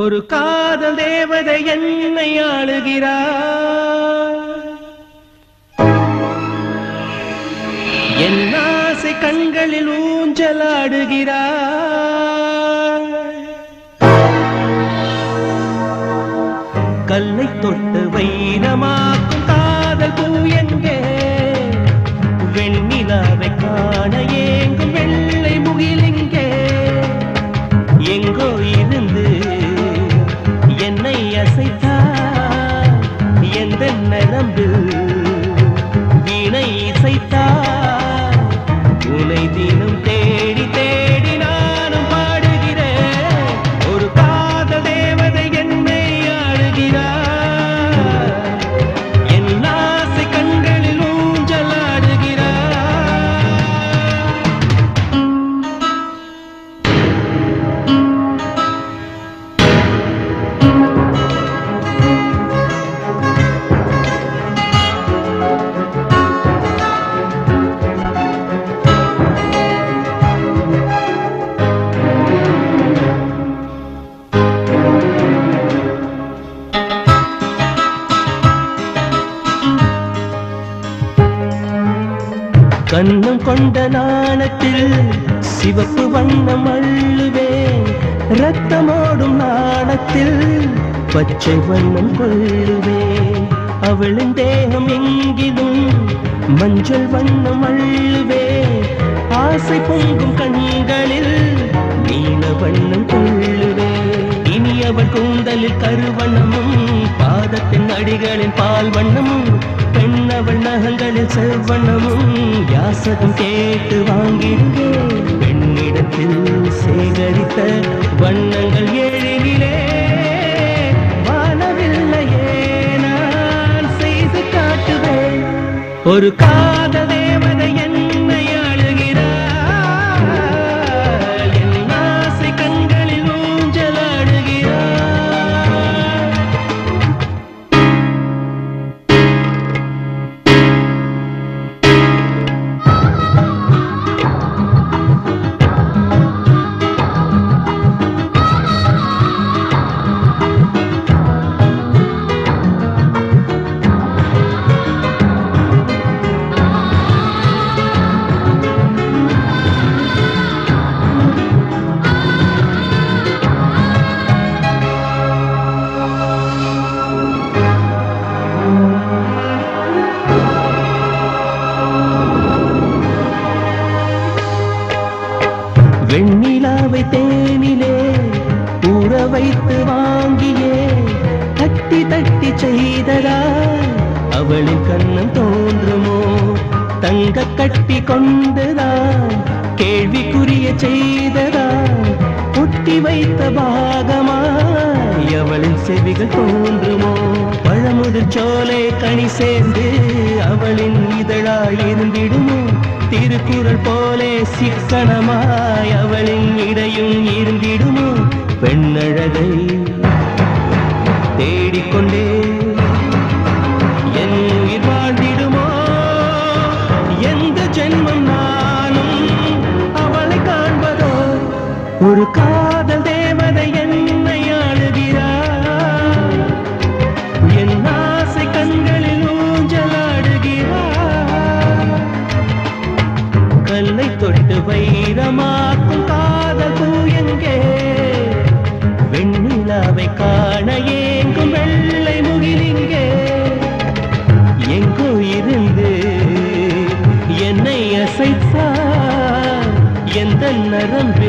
ஒரு காதல் தேவதை என்னை ஆளுகிறார். என் ஆசை கண்களில் ஊஞ்சலாடுகிறார். கல்லை தொட்டு வைரமாக்கும் காதல் பூ எங்கே? வெண்ணிலாவை காண ஏங்கும் வெள்ளை முகிலெங்கே? எங்கோ இருந்து என்னை அசைத்தார். எந்த நரம்பில் வீணை இசைத்தார். உனை தினம் தேடி தேடி நானும் பாடுகிறேன். ஒரு காதல் தேவதை என்னை ஆளுகிறார். என் ஆசை கண்களில் ஊஞ்சலாடுகிறார். கண்ணம் கொண்ட நாணத்தில் சிவப்பு வண்ணம் அள்ளுவேன். ரத்தமோடும் நாணத்தில் பச்சை வண்ணம் கொள்ளுவேன். அவளின் தேகம் எங்கிலும் மஞ்சள் வண்ணம் அள்ளுவேன். ஆசை பொங்கும் கண்களில் நீல வண்ணம் கொள்ளுவேன். இனி அவள் கூந்தலில் கருவண்ணமும் பாதத்தின் அடிகளில் பால் வண்ணமும் பெண்ணவள் நகங்களில் செவ்வண்ணமும் யாசகம் கேட்டு வாங்கிடுவேன். பெண்ணிடத்தில் சேகரித்த வண்ணங்கள் எழிலே வானவில்லையே நான் செய்து காட்டுவேன். ஒரு காதல் தேவதை என்னை ஆளுகிறார். என் ஆசை கண்களில் ஊஞ்சலாடுகிறார். வெண்ணிலாவை தேனிலே ஊற வைத்து வாங்கியே தட்டி தட்டி செய்ததா அவளின் கண்ணம் தோன்றுமோ? தங்க கட்டி கொண்டுதான் கேள்விக்குரிய செய்ததா ஒட்டி வைத்த பாகமாய் அவளின் செவிகள் தோன்றுமோ? பழமுதிர் சோலை கனி சேர்ந்து அவளின் இதழாய் இருந்திடுமோ? திருக்குறள் போலே சிக்கனமாய் அவளின் இடையும் இருந்திடுமோ? பெண்ணழகை தேடிக்கொண்டே என் உயிர் வாழ்ந்திடுமோ? எந்த ஜென்மம் நானும் அவளை காண்பதோ? ஒரு காதல் தேவதை என்னை ஆளுகிறார். என் ஆசை கண்களில் ஊஞ்சலாடுகிறார். கல்லை தொட்டு வைரமாக்கும் காதல் பூ எங்கே? வெண்ணிலாவை காண ஏங்கும் வெள்ளை முகிலெங்கே? எங்கோ இருந்து என்னை அசைத்தார். எந்த நரம்பில்